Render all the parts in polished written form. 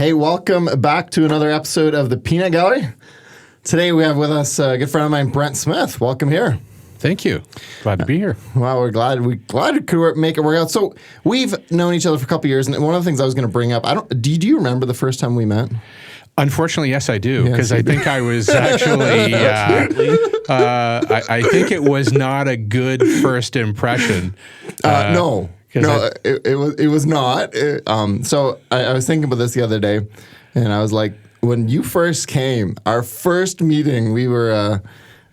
Hey, welcome back to another episode of the Peanut Gallery. Today we have with us a good friend of mine, Brent Smith. Welcome here. Thank you. Glad to be here. Well, we're glad we could make it work out. So we've known each other for a couple of years, and one of the things I was going to bring up, do you remember the first time we met? Unfortunately, yes, I do, because I think I was actually, I think it was not a good first impression. No, it was not. So I was thinking about this the other day, and I was like, when you first came, our first meeting, we were,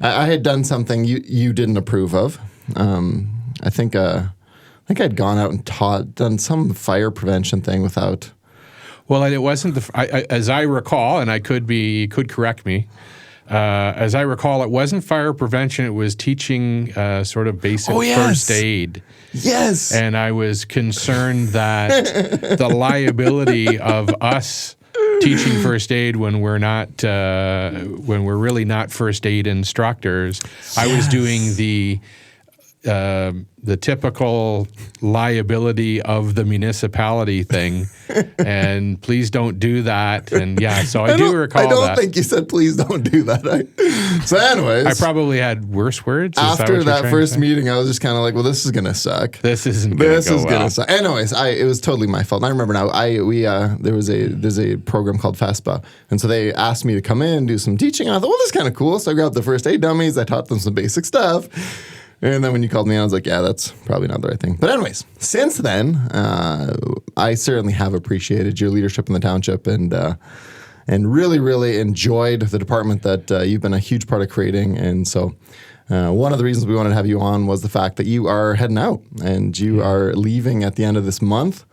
I had done something you didn't approve of. I think I'd gone out and done some fire prevention thing without. Well, it wasn't as I recall, and I could correct me. As I recall, it wasn't fire prevention. It was teaching sort of basic first aid. Yes. And I was concerned that the liability of us teaching first aid when we're really not first aid instructors. Yes. I was doing the typical liability of the municipality thing, and please don't do that. And so I do recall that. I don't think you said please don't do that. So anyways. I probably had worse words. After that first meeting, I was just kind of like, well, this is going to suck. This isn't going to go well. This is going to suck. Anyways, it was totally my fault. And I remember now, there's a program called FESPA, and so they asked me to come in and do some teaching. And I thought, well, this is kind of cool. So I grabbed the first aid dummies. I taught them some basic stuff. And then when you called me, I was like, yeah, that's probably not the right thing. But anyways, since then, I certainly have appreciated your leadership in the township and really, really enjoyed the department that you've been a huge part of creating. And so one of the reasons we wanted to have you on was the fact that you are heading out and you are leaving at the end of this month.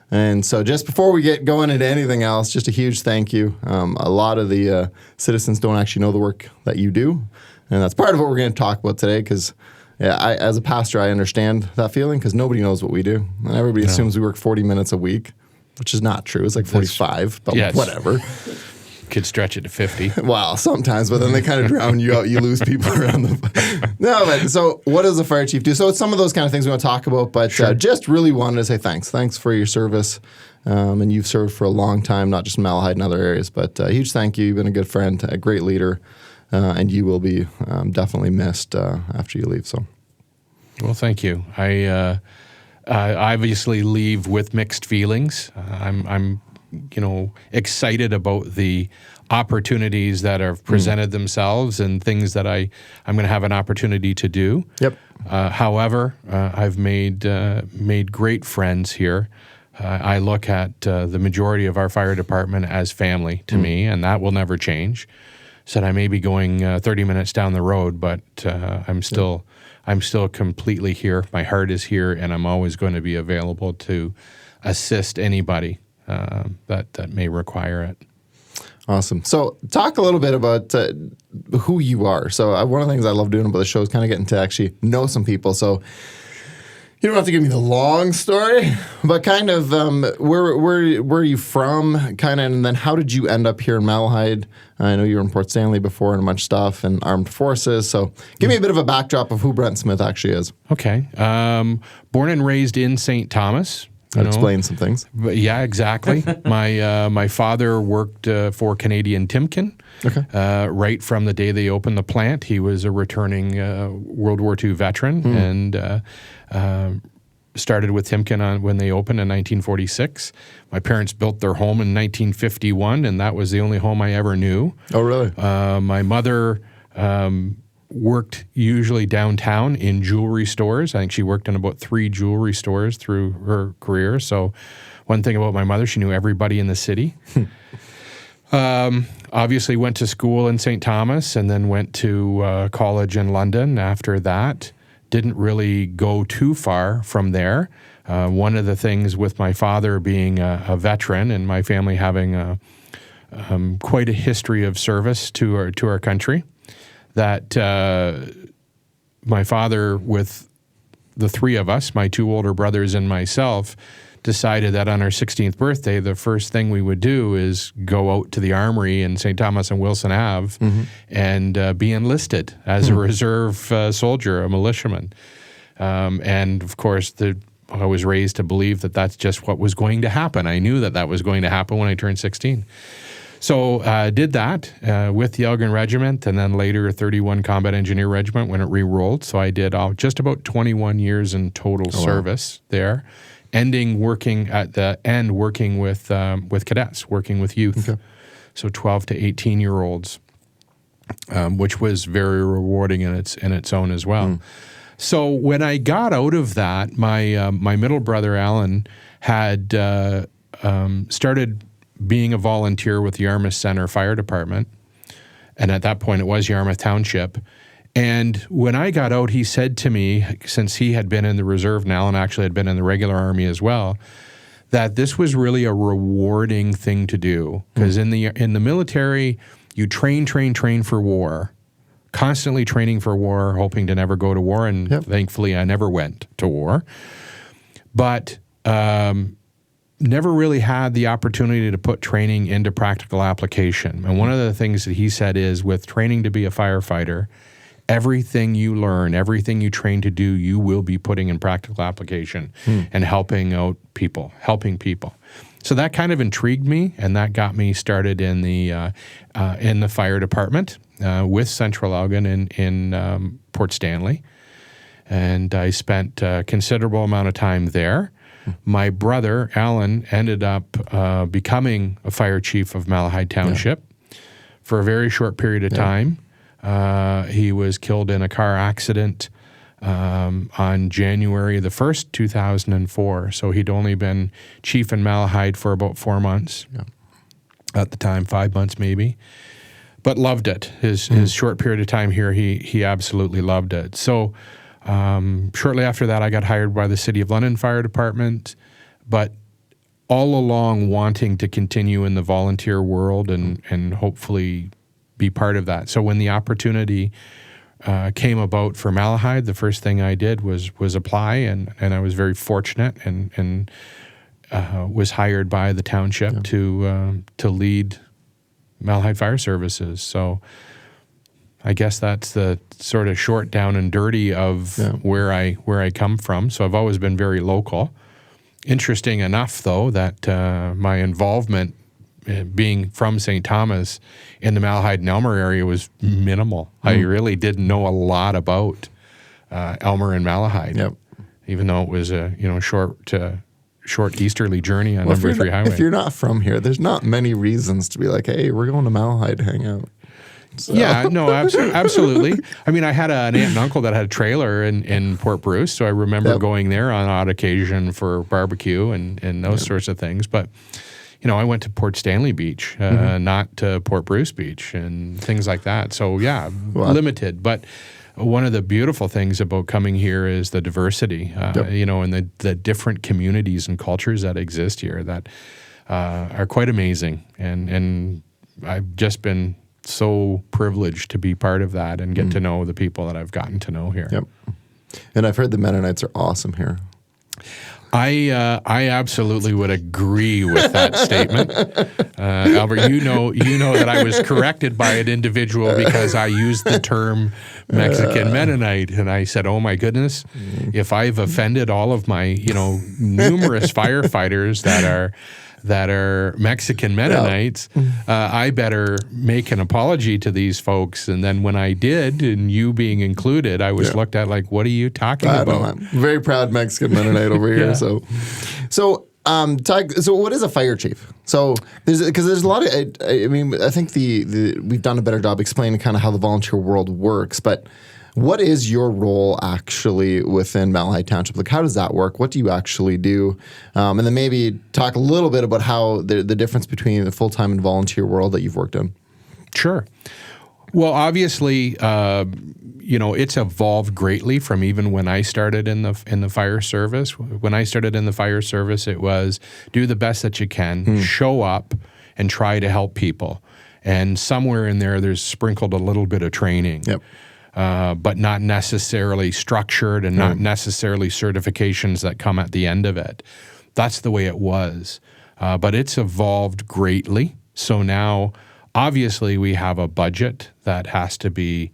And so just before we get going into anything else, just a huge thank you. A lot of the citizens don't actually know the work that you do. And that's part of what we're going to talk about today because as a pastor, I understand that feeling because nobody knows what we do. And everybody assumes we work 40 minutes a week, which is not true. It's like 45, but whatever. Could stretch it to 50. Well, sometimes, but then they kind of drown you out. You lose people around the... No, but so what does the fire chief do? So it's some of those kind of things we want to talk about, but just really wanted to say thanks. Thanks for your service. And you've served for a long time, not just in Malahide and other areas, but a huge thank you. You've been a good friend, a great leader. And you will be definitely missed after you leave. So, well, thank you. I obviously leave with mixed feelings. I'm excited about the opportunities that have presented themselves and things that I'm going to have an opportunity to do. Yep. However, I've made great friends here. I look at the majority of our fire department as family to me, and that will never change. Said I may be going 30 minutes down the road, but I'm still completely here. My heart is here, and I'm always going to be available to assist anybody that may require it. Awesome. So talk a little bit about who you are. So one of the things I love doing about the show is kind of getting to actually know some people. So you don't have to give me the long story, but kind of where are you from, kind of, and then how did you end up here in Malahide? I know you were in Port Stanley before and a bunch of stuff and armed forces. So give me a bit of a backdrop of who Brent Smith actually is. Okay. Born and raised in St. Thomas. That explains some things. But yeah, exactly. My father worked for Canadian Timken. Okay. Right from the day they opened the plant. He was a returning World War II veteran and started with Timken when they opened in 1946. My parents built their home in 1951, and that was the only home I ever knew. Oh, really? My mother worked usually downtown in jewelry stores. I think she worked in about 3 jewelry stores through her career. So one thing about my mother, she knew everybody in the city. Obviously went to school in St. Thomas and then went to college in London after that. Didn't really go too far from there. One of the things with my father being a veteran and my family having quite a history of service to our country, that my father, with the 3 of us, my 2 older brothers and myself, decided that on our 16th birthday, the first thing we would do is go out to the armory in St. Thomas and Wilson Ave and be enlisted as a reserve soldier, a militiaman. And of course, I was raised to believe that that's just what was going to happen. I knew that that was going to happen when I turned 16. So did that with the Elgin Regiment, and then later 31 Combat Engineer Regiment when it re-rolled. So I did just about 21 years in total service there, ending working at the end working with cadets, working with youth. Okay. So 12 to 18-year-olds, which was very rewarding in its own as well. So when I got out of that, my middle brother Alan had started being a volunteer with the Yarmouth Centre Fire Department, and at that point it was Yarmouth Township. And when I got out, he said to me, since he had been in the reserve and Alan actually had been in the regular army as well, that this was really a rewarding thing to do, because in the military you train for war, constantly training for war, hoping to never go to war, and thankfully I never went to war, but never really had the opportunity to put training into practical application. And one of the things that he said is, with training to be a firefighter, everything you learn, everything you train to do, you will be putting in practical application and helping people. So that kind of intrigued me, and that got me started in the fire department with Central Elgin in Port Stanley. And I spent a considerable amount of time there. My brother, Alan, ended up becoming a fire chief of Malahide Township for a very short period of time. He was killed in a car accident on January the 1st, 2004. So he'd only been chief in Malahide for about 4 months at the time, 5 months maybe, but loved it. His short period of time here, he absolutely loved it. So shortly after that, I got hired by the City of London Fire Department, but all along wanting to continue in the volunteer world and hopefully be part of that. So when the opportunity came about for Malahide, the first thing I did was apply, and I was very fortunate and was hired by the township to lead Malahide Fire Services. So I guess that's the sort of short down and dirty of where I come from. So I've always been very local. Interesting enough, though, that my involvement being from St. Thomas in the Malahide and Elmer area was minimal. I really didn't know a lot about Elmer and Malahide, even though it was a short easterly journey on number 3 highway. If you're not from here, there's not many reasons to be like, hey, we're going to Malahide to hang out. So. Yeah, no, absolutely. I mean, I had an aunt and uncle that had a trailer in Port Bruce, so I remember going there on odd occasion for barbecue and those sorts of things. But, I went to Port Stanley Beach, not to Port Bruce Beach and things like that. So, limited. But one of the beautiful things about coming here is the diversity, and the different communities and cultures that exist here that are quite amazing. And I've just been so privileged to be part of that and get to know the people that I've gotten to know here. Yep. And I've heard the Mennonites are awesome here. I absolutely would agree with that statement. Albert, you know that I was corrected by an individual because I used the term Mexican Mennonite, and I said, "Oh my goodness, if I've offended all of my numerous firefighters that are Mexican Mennonites, I better make an apology to these folks." And then when I did, and you being included, I was looked at like, what are you talking about? I'm very proud Mexican Mennonite over here. So what is a fire chief? So there's a lot of, I think we've done a better job explaining kind of how the volunteer world works, but what is your role actually within Malahide Township? Like, how does that work? What do you actually do? And then maybe talk a little bit about how the difference between the full-time and volunteer world that you've worked in. Sure. Well, obviously, it's evolved greatly from even when I started in the fire service. When I started in the fire service, it was do the best that you can, show up, and try to help people. And somewhere in there's sprinkled a little bit of training. Yep. But not necessarily structured and not necessarily certifications that come at the end of it. That's the way it was. But it's evolved greatly. So now, obviously, we have a budget that has to be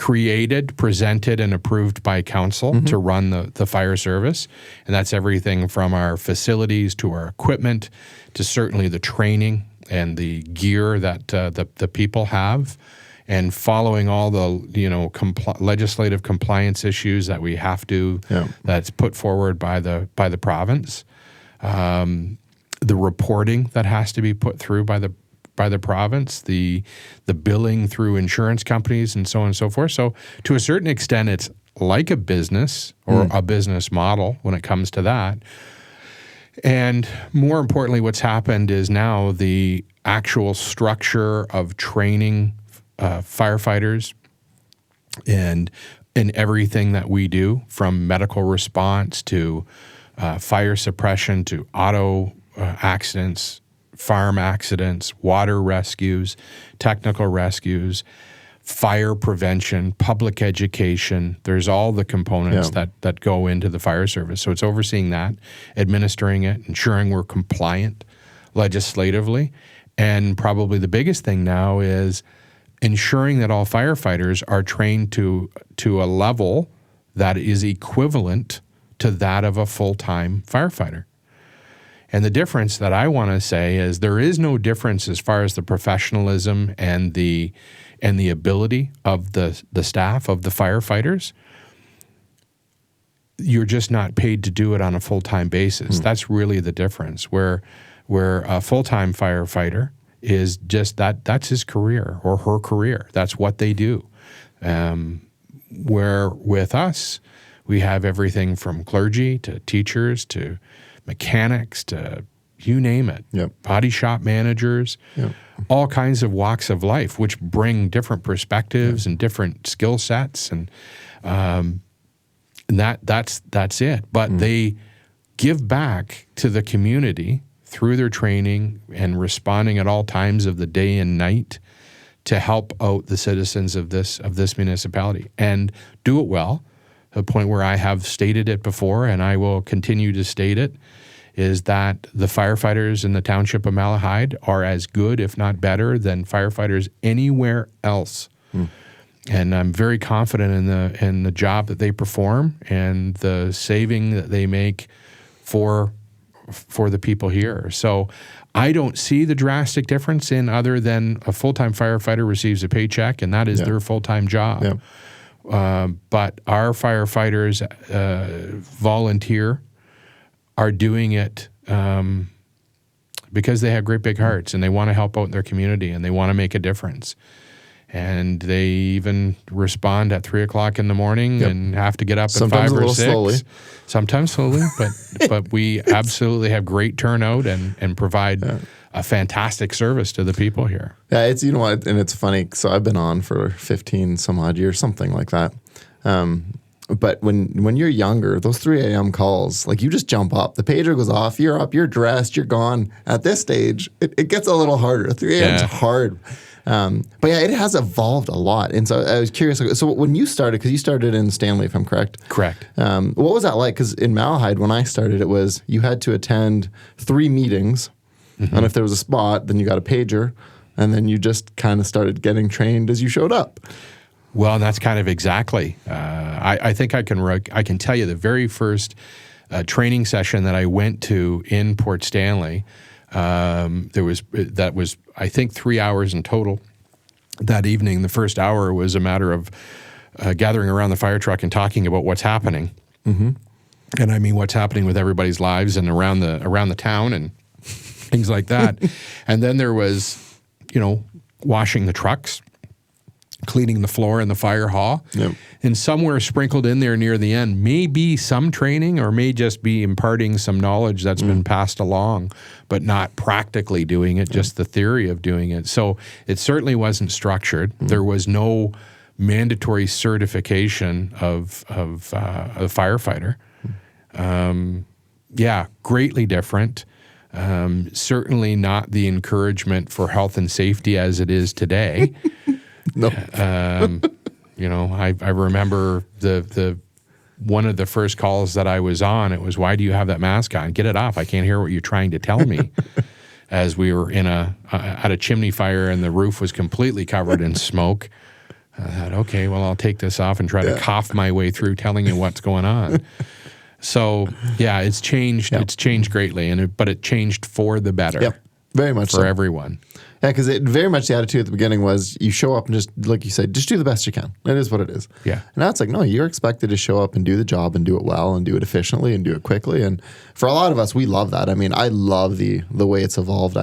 created, presented, and approved by council to run the fire service. And that's everything from our facilities to our equipment to certainly the training and the gear that the people have, and following all the legislative compliance issues that we have to that's put forward by the province, the reporting that has to be put through by the province, the billing through insurance companies, and so on and so forth. So to a certain extent, it's like a business or a business model when it comes to that. And more importantly, what's happened is now the actual structure of training firefighters and in everything that we do, from medical response to fire suppression to auto accidents, farm accidents, water rescues, technical rescues, fire prevention, public education. There's all the components that go into the fire service. So it's overseeing that, administering it, ensuring we're compliant legislatively. And probably the biggest thing now is ensuring that all firefighters are trained to a level that is equivalent to that of a full-time firefighter. And the difference that I want to say is there is no difference as far as the professionalism and the ability of the staff, of the firefighters. You're just not paid to do it on a full-time basis. That's really the difference, where a full-time firefighter is just that's his career or her career. That's what they do. Where with us, we have everything from clergy to teachers to mechanics to you name it, body shop managers, all kinds of walks of life, which bring different perspectives and different skill sets, and that's it. But they give back to the community through their training and responding at all times of the day and night to help out the citizens of this municipality, and do it well. The point where I have stated it before, and I will continue to state it, is that the firefighters in the township of Malahide are as good, if not better, than firefighters anywhere else. And I'm very confident in the job that they perform and the saving that they make for the people here. So I don't see the drastic difference in other than a full-time firefighter receives a paycheck, and that is their full-time job. But our firefighters volunteer, are doing it because they have great big hearts and they want to help out in their community and they want to make a difference. And they even respond at 3 o'clock in the morning and have to get up Sometimes at 5 or 6. Slowly. Sometimes slowly, but we absolutely have great turnout and provide a fantastic service to the people here. Yeah, it's, you know what, and it's funny. So I've been on for 15 some odd years, something like that. But when you're younger, those 3 a.m. calls, like you just jump up. The pager goes off, you're up, you're dressed, you're gone. At this stage, it gets a little harder. 3 a.m. is hard. But yeah, it has evolved a lot. And so I was curious. So when you started, because you started in Stanley, if I'm correct. Correct. What was that like? Because in Malahide, when I started, it was you had to attend 3 meetings. And if there was a spot, then you got a pager. And then you just kind of started getting trained as you showed up. Well, that's kind of exactly. I think I can tell you the very first training session that I went to in Port Stanley. That was I think 3 hours in total. That evening, the first hour was a matter of gathering around the fire truck and talking about what's happening, and I mean what's happening with everybody's lives and around the town and things like that. And then there was, washing the trucks, cleaning the floor in the fire hall. And somewhere sprinkled in there near the end may be some training or may just be imparting some knowledge that's been passed along, but not practically doing it, just the theory of doing it. So it certainly wasn't structured. There was no mandatory certification of a firefighter. Greatly different. Certainly not the encouragement for health and safety as it is today. No. I remember the one of the first calls that I was on, it was, why do you have that mask on? Get it off. I can't hear what you're trying to tell me. As we were at a chimney fire and the roof was completely covered in smoke. I thought, okay, well, I'll take this off and try to cough my way through telling you what's going on. So, yeah, it's changed. It's changed greatly, but it changed for the better. Yep, very much for everyone. Yeah, because it very much the attitude at the beginning was you show up and just, like you said, just do the best you can. It is what it is. Yeah. And now it's like, no, you're expected to show up and do the job and do it well and do it efficiently and do it quickly. And for a lot of us, we love that. I mean, I love the way it's evolved.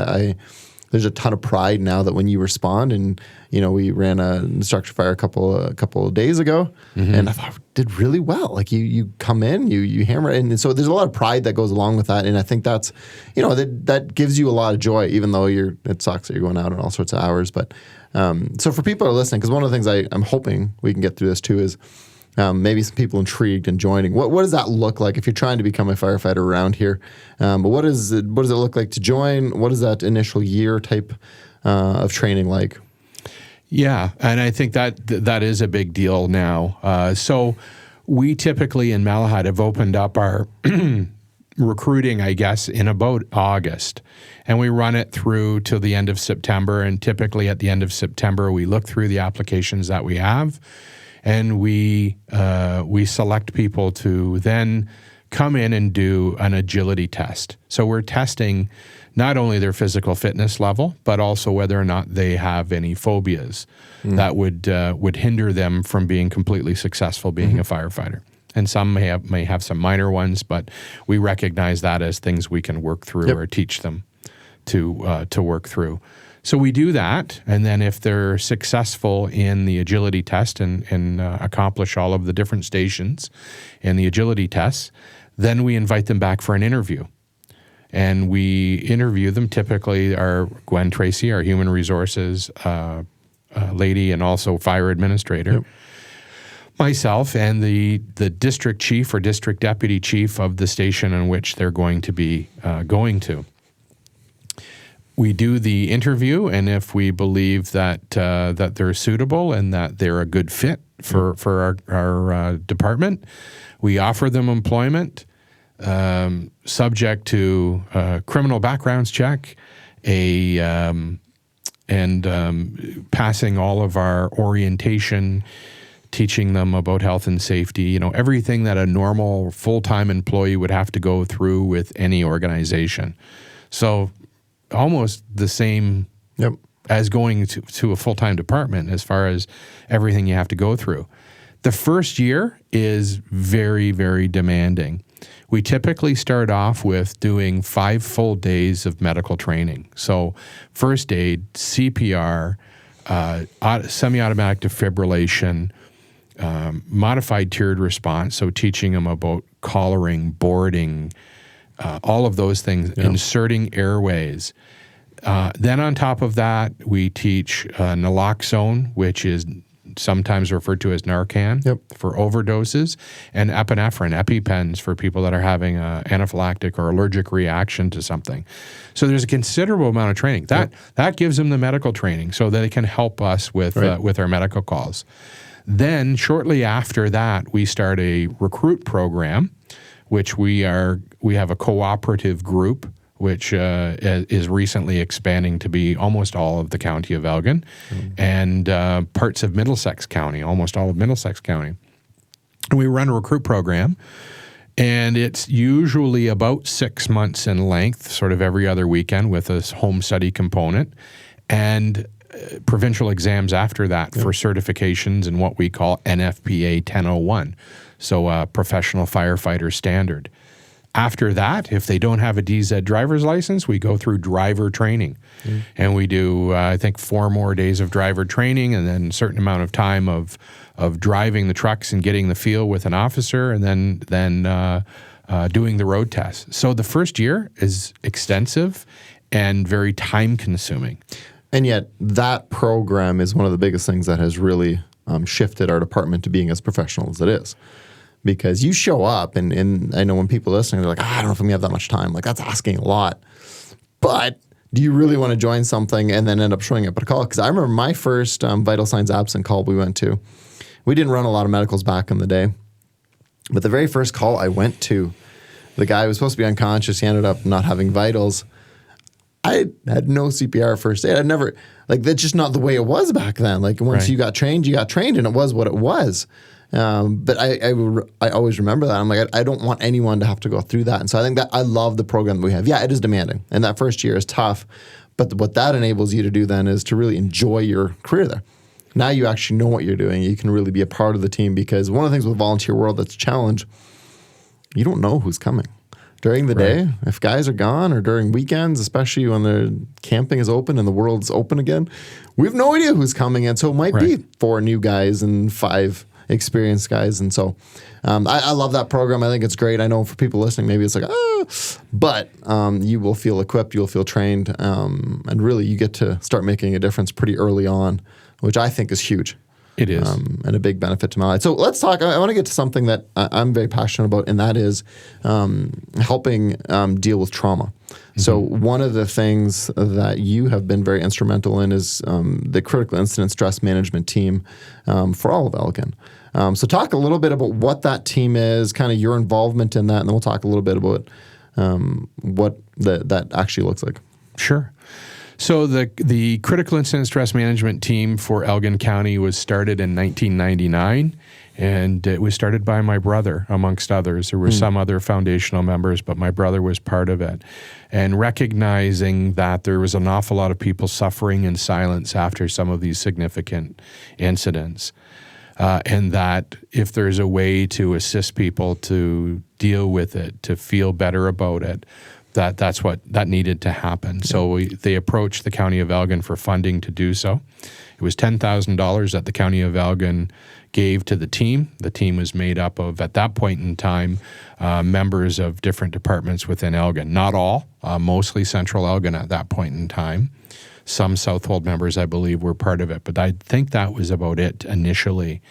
There's a ton of pride now that when you respond, and we ran an structure fire a couple of days ago, and I thought we did really well. Like you come in, you hammer it, and so there's a lot of pride that goes along with that, and I think that's that gives you a lot of joy, even though it sucks that you're going out on all sorts of hours. But so for people who are listening, because one of the things I'm hoping we can get through this too is maybe some people intrigued and joining. What does that look like if you're trying to become a firefighter around here? But what does it look like to join? What is that initial year type of training like? Yeah, and I think that is a big deal now. So we typically in Malahide have opened up our recruiting, I guess, in about August. And we run it through to the end of September. And typically at the end of September, we look through the applications that we have. And we select people to then come in and do an agility test. So we're testing not only their physical fitness level, but also whether or not they have any phobias that would hinder them from being completely successful being a firefighter. And some may have some minor ones, but we recognize that as things we can work through or teach them to work through. So we do that, and then if they're successful in the agility test and accomplish all of the different stations in the agility tests, then we invite them back for an interview. And we interview them, typically our Gwen Tracy, our human resources lady and also fire administrator, myself, and the district chief or district deputy chief of the station in which they're going to be going to. We do the interview, and if we believe that they're suitable and that they're a good fit for our department, we offer them employment, subject to criminal backgrounds check, and passing all of our orientation, teaching them about health and safety. Everything that a normal full-time employee would have to go through with any organization. So almost the same as going to a full-time department as far as everything you have to go through. The first year is very, very demanding. We typically start off with doing 5 full days of medical training. So first aid, CPR, semi-automatic defibrillation, modified tiered response, so teaching them about collaring, boarding, all of those things, inserting airways. Then on top of that, we teach naloxone, which is sometimes referred to as Narcan for overdoses, and epinephrine, EpiPens, for people that are having an anaphylactic or allergic reaction to something. So there's a considerable amount of training. That gives them the medical training so that it can help us with our medical calls. Then shortly after that, we start a recruit program, which we have a cooperative group, which is recently expanding to be almost all of the county of Elgin and parts of Middlesex County, almost all of Middlesex County. And we run a recruit program, and it's usually about 6 months in length, sort of every other weekend with a home study component, and provincial exams after that for certifications in what we call NFPA 1001, so Professional Firefighter Standard. After that, if they don't have a DZ driver's license, we go through driver training. And we do, I think, 4 more days of driver training, and then a certain amount of time of driving the trucks and getting the feel with an officer, and then doing the road test. So the first year is extensive and very time-consuming. And yet that program is one of the biggest things that has really shifted our department to being as professional as it is. Because you show up, and I know when people listening, they're like, I don't know if I'm going to have that much time. Like, that's asking a lot. But do you really want to join something and then end up showing up at a call? Because I remember my first vital signs absent call we went to. We didn't run a lot of medicals back in the day. But the very first call I went to, the guy was supposed to be unconscious. He ended up not having vitals. I had no CPR first aid. I'd never, like, that's just not the way it was back then. Like, once you got trained, and it was what it was. But I always remember that. I'm like, I don't want anyone to have to go through that. And so I think that I love the program that we have. Yeah, it is demanding. And that first year is tough. But what that enables you to do then is to really enjoy your career there. Now you actually know what you're doing. You can really be a part of the team, because one of the things with volunteer world that's a challenge, you don't know who's coming. During the day, if guys are gone, or during weekends, especially when the camping is open and the world's open again, we have no idea who's coming. And so it might be 4 new guys and 5 experienced guys. And so I love that program. I think it's great. I know for people listening, maybe it's like, but you will feel equipped, you'll feel trained, and really you get to start making a difference pretty early on, which I think is huge. It is. And a big benefit to Malahide. So let's talk. I want to get to something that I'm very passionate about, and that is helping deal with trauma. Mm-hmm. So one of the things that you have been very instrumental in is the critical incident stress management team for all of Elgin. So talk a little bit about what that team is, kind of your involvement in that, and then we'll talk a little bit about what that actually looks like. Sure. So the critical incident stress management team for Elgin County was started in 1999, and it was started by my brother, amongst others. There were some other foundational members, but my brother was part of it. And recognizing that there was an awful lot of people suffering in silence after some of these significant incidents, and that if there's a way to assist people to deal with it, to feel better about it, that's what needed to happen. So they approached the County of Elgin for funding to do so. It was $10,000 that the County of Elgin gave to the team. The team was made up of, at that point in time, members of different departments within Elgin. Not all, mostly Central Elgin at that point in time. Some Southold members, I believe, were part of it, but I think that was about it initially.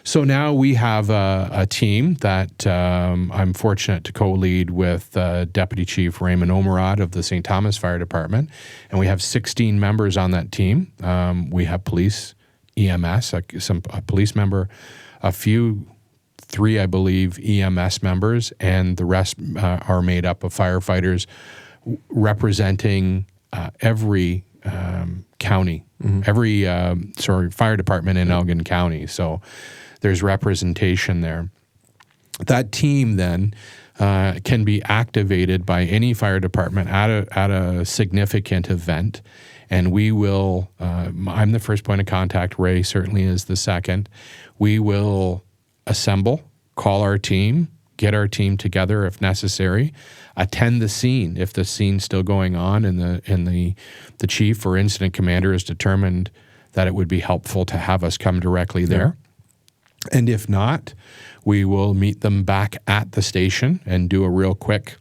So now we have a team that I'm fortunate to co-lead with Deputy Chief Raymond Omerod of the St. Thomas Fire Department, and we have 16 members on that team. We have police, EMS, a police member, 3, I believe, EMS members, and the rest are made up of firefighters representing every county, every fire department in Elgin County. So there's representation there. That team then can be activated by any fire department at a significant event, and we will, I'm the first point of contact, Ray certainly is the second. We will assemble, call our team, get our team together if necessary, attend the scene if the scene's still going on and the chief or incident commander is determined that it would be helpful to have us come directly there. And if not, we will meet them back at the station and do a real quick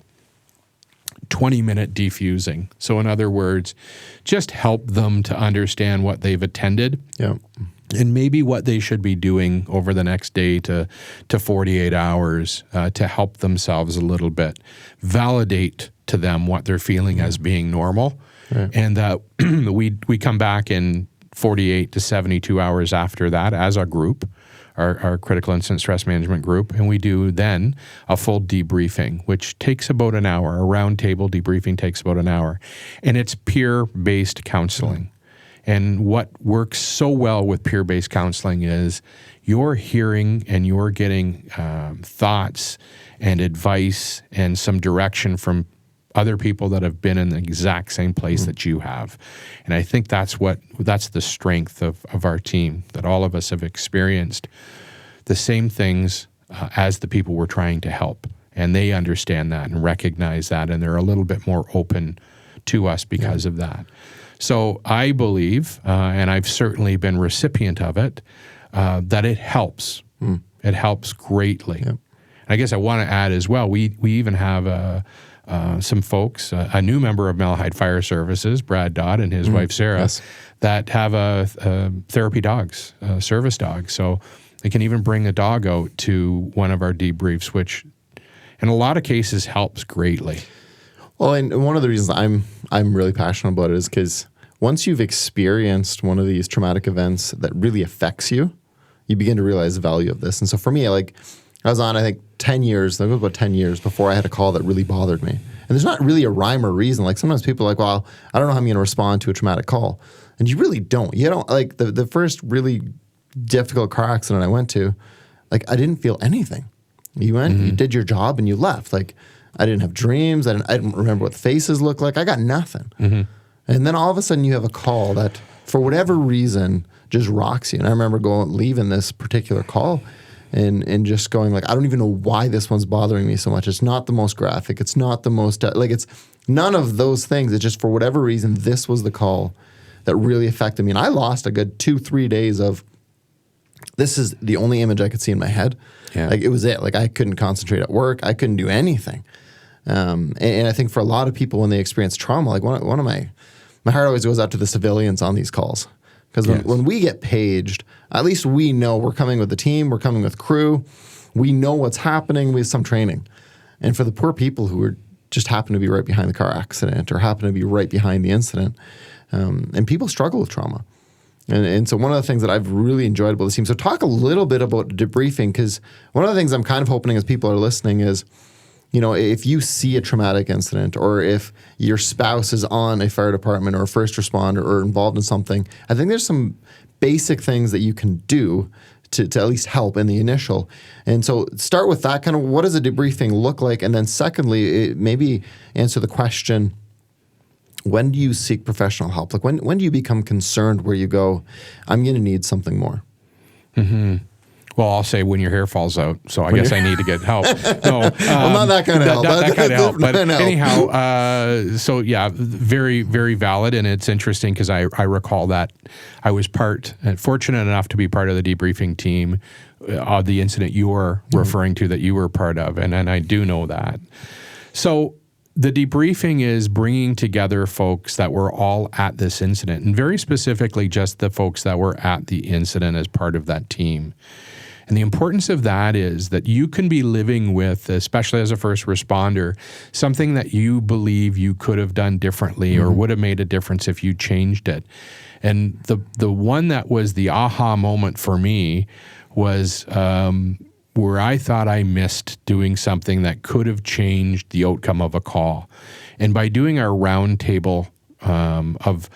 20-minute defusing. So in other words, just help them to understand what they've attended and maybe what they should be doing over the next day to 48 hours to help themselves a little bit. Validate to them what they're feeling as being normal. And we come back in 48 to 72 hours after that as a group, our critical incident stress management group, and we do then a full debriefing, which takes about an hour. A round table debriefing takes about an hour, and it's peer-based counseling. And what works so well with peer-based counseling is you're hearing and you're getting thoughts and advice and some direction from other people that have been in the exact same place that you have. And I think that's the strength of our team, that all of us have experienced the same things as the people we're trying to help. And they understand that and recognize that, and they're a little bit more open to us because of that. So I believe, and I've certainly been recipient of it, that it helps. It helps greatly. And I guess I want to add as well, we even have some folks, a new member of Malahide Fire Services, Brad Dodd and his wife Sarah, that have therapy dogs, service dogs. So they can even bring a dog out to one of our debriefs, which in a lot of cases helps greatly. Well, and one of the reasons I'm really passionate about it is because once you've experienced one of these traumatic events that really affects you, you begin to realize the value of this. And so for me, I was on, I think, 10 years, that was about 10 years before I had a call that really bothered me. And there's not really a rhyme or reason. Like sometimes people are like, well, I don't know how I'm going to respond to a traumatic call. And you really don't. You don't, like the first really difficult car accident I went to, like I didn't feel anything. You went, you did your job and you left. Like I didn't have dreams. I didn't remember what the faces looked like. I got nothing. And then all of a sudden you have a call that for whatever reason just rocks you. And I remember leaving this particular call and just going like, I don't even know why this one's bothering me so much. It's not the most graphic. It's not the most, like it's none of those things. It's just for whatever reason, this was the call that really affected me. And I lost a good 2-3 days of, this is the only image I could see in my head. Yeah. Like it was it. Like I couldn't concentrate at work. I couldn't do anything. And I think for a lot of people when they experience trauma, like one of my heart always goes out to the civilians on these calls. Because when we get paged, at least we know we're coming with the team, we're coming with crew, we know what's happening, we have some training. And for the poor people who just happen to be right behind the car accident or happen to be right behind the incident, and people struggle with trauma. And so one of the things that I've really enjoyed about this team, so talk a little bit about debriefing, because one of the things I'm kind of hoping as people are listening is, you know, if you see a traumatic incident or if your spouse is on a fire department or a first responder or involved in something, I think there's some basic things that you can do to at least help in the initial. And so start with that, kind of what does a debriefing look like? And then secondly, maybe answer the question, when do you seek professional help? Like when do you become concerned where you go, I'm going to need something more? Well, I'll say when your hair falls out, so I guess I need to get help. No, well, not that kind of help. That kind of help. But No. anyhow, so yeah, very, very valid. And it's interesting because I recall that I was fortunate enough to be part of the debriefing team of the incident you were referring to that you were part of. And I do know that. So the debriefing is bringing together folks that were all at this incident, and very specifically just the folks that were at the incident as part of that team. And the importance of that is that you can be living with, especially as a first responder, something that you believe you could have done differently or would have made a difference if you changed it. And the one that was the aha moment for me was where I thought I missed doing something that could have changed the outcome of a call. And by doing our round table of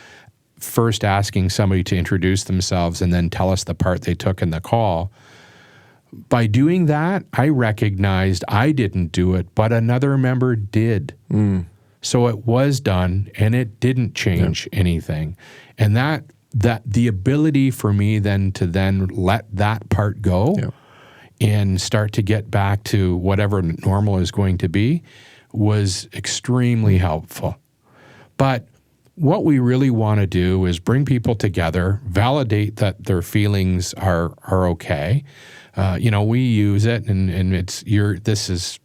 first asking somebody to introduce themselves and then tell us the part they took in the call, by doing that, I recognized I didn't do it, but another member did. So it was done, and it didn't change anything. And that the ability for me then to let that part go and start to get back to whatever normal is going to be was extremely helpful. But what we really want to do is bring people together, validate that their feelings are okay. We use it, and this is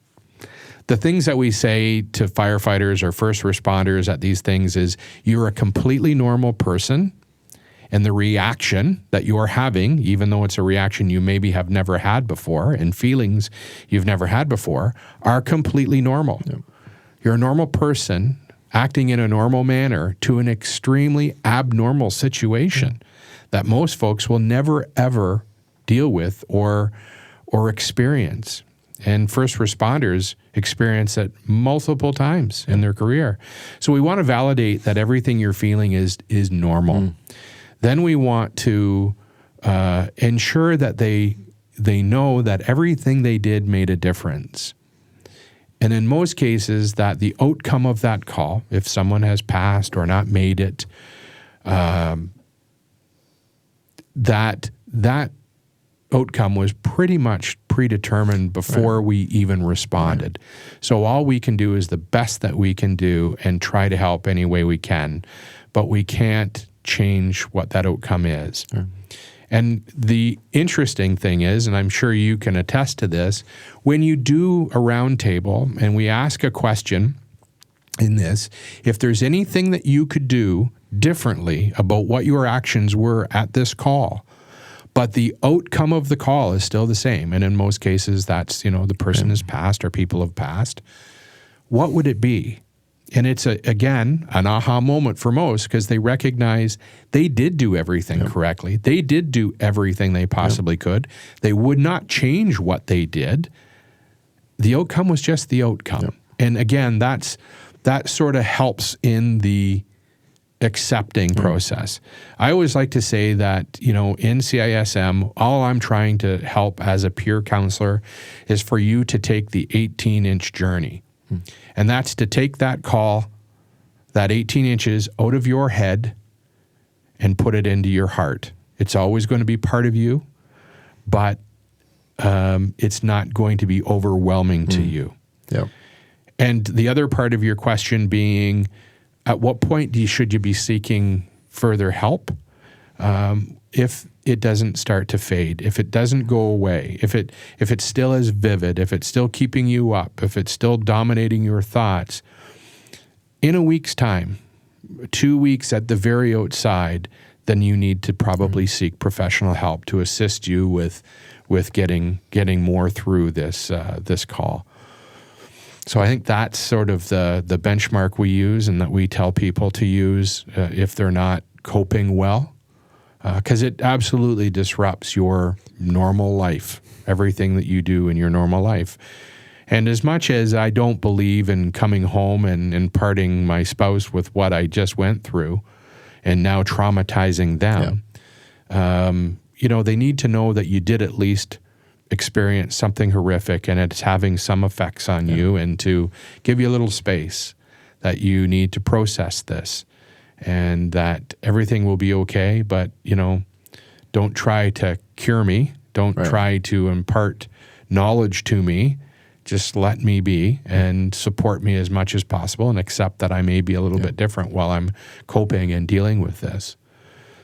the things that we say to firefighters or first responders at these things is you're a completely normal person, and the reaction that you're having, even though it's a reaction you maybe have never had before and feelings you've never had before, are completely normal. Yep. You're a normal person acting in a normal manner to an extremely abnormal situation that most folks will never, ever deal with or experience. And first responders experience it multiple times in their career. So we want to validate that everything you're feeling is normal. Then we want to ensure that they know that everything they did made a difference. And in most cases, that the outcome of that call, if someone has passed or not made it, that outcome was pretty much predetermined before we even responded. So all we can do is the best that we can do and try to help any way we can, but we can't change what that outcome is. And the interesting thing is, and I'm sure you can attest to this, when you do a round table and we ask a question in this, if there's anything that you could do differently about what your actions were at this call, but the outcome of the call is still the same, and in most cases that's, the person has passed or people have passed, what would it be? And it's, again, an aha moment for most because they recognize they did do everything correctly. They did do everything they possibly could. They would not change what they did. The outcome was just the outcome. And again, that sort of helps in the accepting process. I always like to say that, in CISM, all I'm trying to help as a peer counselor is for you to take the 18-inch journey. And that's to take that call, that 18 inches out of your head and put it into your heart. It's always going to be part of you, but it's not going to be overwhelming to you. Yep. And the other part of your question being, at what point should you be seeking further help? If it doesn't start to fade, if it doesn't go away, if it still is vivid, if it's still keeping you up, if it's still dominating your thoughts, in a week's time, 2 weeks at the very outside, then you need to probably seek professional help to assist you with getting more through this call. So I think that's sort of the benchmark we use and that we tell people to use if they're not coping well, because it absolutely disrupts your normal life, everything that you do in your normal life. And as much as I don't believe in coming home and imparting my spouse with what I just went through and now traumatizing them, they need to know that you did at least experience something horrific and it's having some effects on you, and to give you a little space that you need to process this and that everything will be okay. But, don't try to cure me. Don't try to impart knowledge to me. Just let me be and support me as much as possible and accept that I may be a little bit different while I'm coping and dealing with this.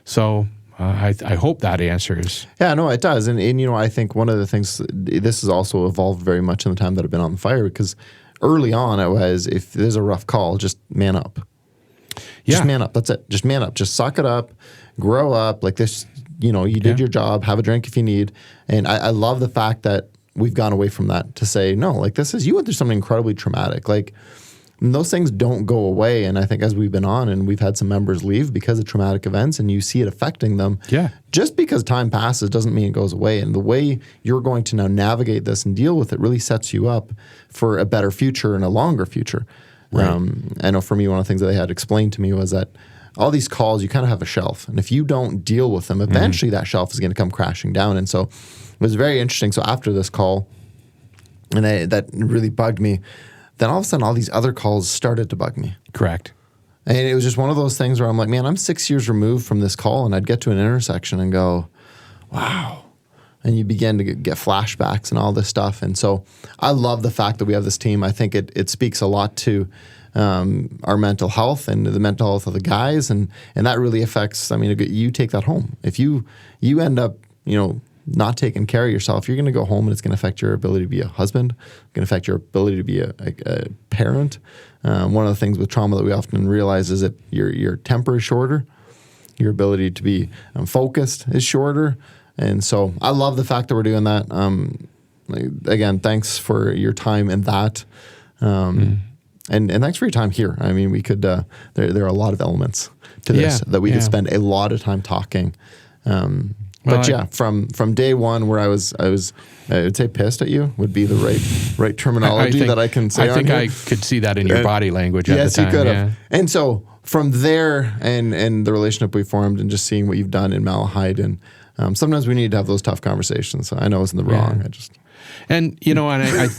So I hope that answers. Yeah, no, it does. And I think one of the things, this has also evolved very much in the time that I've been on the fire, because early on it was, if there's a rough call, just man up. Just man up. That's it. Just man up. Just suck it up. Grow up. Like this, you did your job. Have a drink if you need. And I love the fact that we've gone away from that to say, no, like you went through something incredibly traumatic. Like, those things don't go away. And I think as we've been on and we've had some members leave because of traumatic events and you see it affecting them, just because time passes doesn't mean it goes away. And the way you're going to now navigate this and deal with it really sets you up for a better future and a longer future. Right. I know for me, one of the things that they had explained to me was that all these calls, you kind of have a shelf. And if you don't deal with them, eventually that shelf is going to come crashing down. And so it was very interesting. So after this call, and that really bugged me, then all of a sudden all these other calls started to bug me. Correct. And it was just one of those things where I'm like, man, I'm 6 years removed from this call, and I'd get to an intersection and go, wow. And you begin to get flashbacks and all this stuff. And so I love the fact that we have this team. I think it speaks a lot to our mental health and the mental health of the guys. And that really affects, you take that home. If you end up, not taking care of yourself, you're going to go home and it's going to affect your ability to be a husband, going to affect your ability to be a parent. One of the things with trauma that we often realize is that your temper is shorter, your ability to be focused is shorter. And so I love the fact that we're doing that. Again, thanks for your time in that. And thanks for your time here. We could, there are a lot of elements to this that we could spend a lot of time talking. From day one, where I would say pissed at you would be the right terminology that I can say. I think I could see that in your body language at the time. Yes, you could have. And so from there, and the relationship we formed, and just seeing what you've done in Malahide, and sometimes we need to have those tough conversations. So I know it's in the wrong. And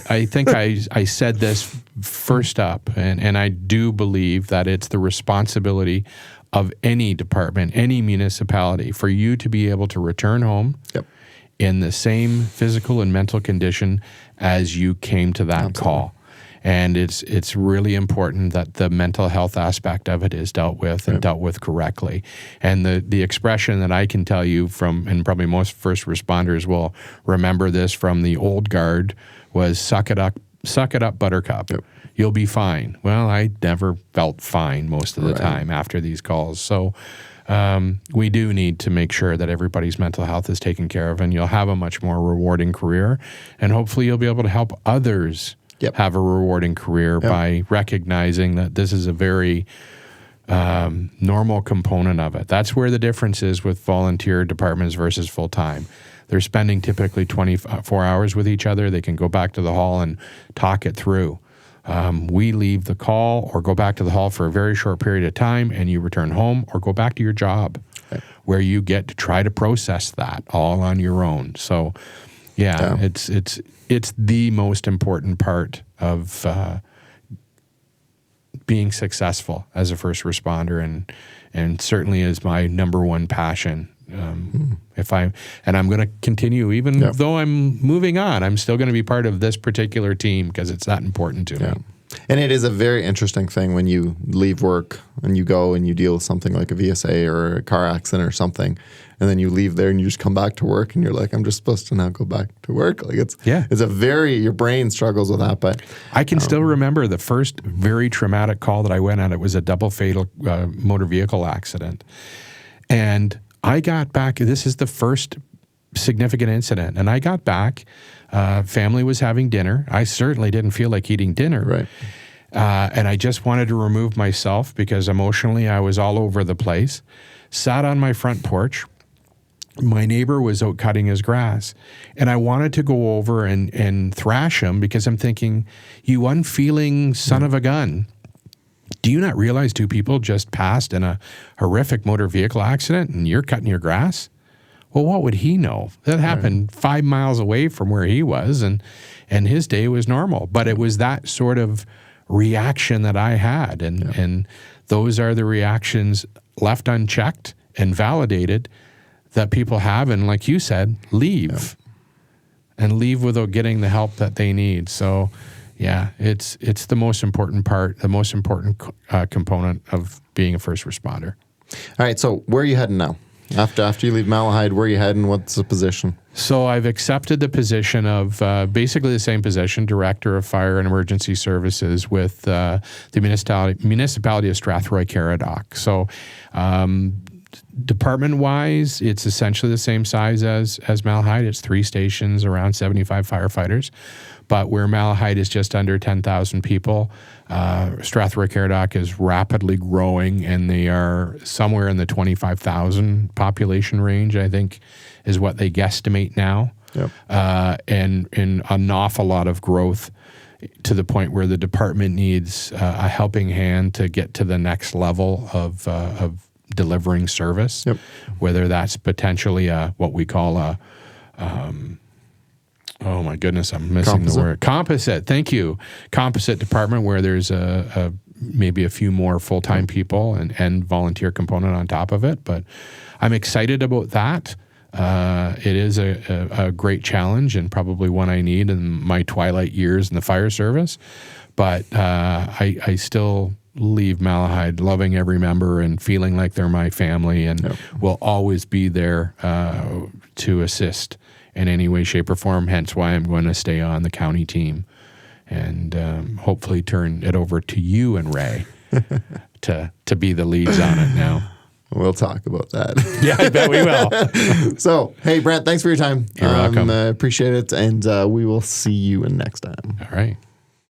I think I said this first up, and I do believe that it's the responsibility of any department, any municipality, for you to be able to return home in the same physical and mental condition as you came to that call. And it's really important that the mental health aspect of it is dealt with and dealt with correctly. And the expression that I can tell you from, and probably most first responders will remember this from the old guard, was suck it up, buttercup. You'll be fine. Well, I never felt fine most of the time after these calls. So we do need to make sure that everybody's mental health is taken care of, and you'll have a much more rewarding career. And hopefully you'll be able to help others have a rewarding career by recognizing that this is a very normal component of it. That's where the difference is with volunteer departments versus full-time. They're spending typically 24 hours with each other. They can go back to the hall and talk it through. We leave the call or go back to the hall for a very short period of time, and you return home or go back to your job, where you get to try to process that all on your own. So, it's the most important part of being successful as a first responder, and certainly is my number one passion. I'm going to continue, even though I'm moving on, I'm still going to be part of this particular team because it's that important to me. And it is a very interesting thing when you leave work and you go and you deal with something like a VSA or a car accident or something, and then you leave there and you just come back to work and you're like, I'm just supposed to now go back to work. Like it's your brain struggles with that. But I can still remember the first very traumatic call that I went on. It was a double fatal motor vehicle accident. And I got back, this is the first significant incident, and I got back, family was having dinner. I certainly didn't feel like eating dinner. Right. And I just wanted to remove myself because emotionally I was all over the place. Sat on my front porch. My neighbor was out cutting his grass, and I wanted to go over and thrash him because I'm thinking, you unfeeling son of a gun. Do you not realize 2 people just passed in a horrific motor vehicle accident and you're cutting your grass? Well, what would he know? That happened 5 miles away from where he was, and his day was normal. But it was that sort of reaction that I had, and those are the reactions left unchecked and validated that people have, and like you said, leave and leave without getting the help that they need. So, yeah, it's the most important part, the most important component of being a first responder. All right, so where are you heading now? After you leave Malahide, where are you heading? What's the position? So I've accepted the position of basically the same position, Director of Fire and Emergency Services with the municipality of Strathroy-Caradoc. So department-wise, it's essentially the same size as Malahide. It's 3 stations, around 75 firefighters. But where Malahide is just under 10,000 people, Strathroy-Caradoc is rapidly growing, and they are somewhere in the 25,000 population range, I think, is what they guesstimate now. Yep. And an awful lot of growth to the point where the department needs a helping hand to get to the next level of delivering service, whether that's potentially what we call a oh my goodness, I'm missing the word. Composite. Thank you. Composite department where there's maybe a few more full-time people and volunteer component on top of it. But I'm excited about that. It is a great challenge and probably one I need in my twilight years in the fire service. But I still leave Malahide loving every member and feeling like they're my family, and will always be there to assist in any way, shape, or form. Hence why I'm going to stay on the county team and hopefully turn it over to you and Ray to be the leads on it now. We'll talk about that. Yeah, I bet we will. So, hey, Brent, thanks for your time. You're welcome. I appreciate it, and we will see you next time. All right.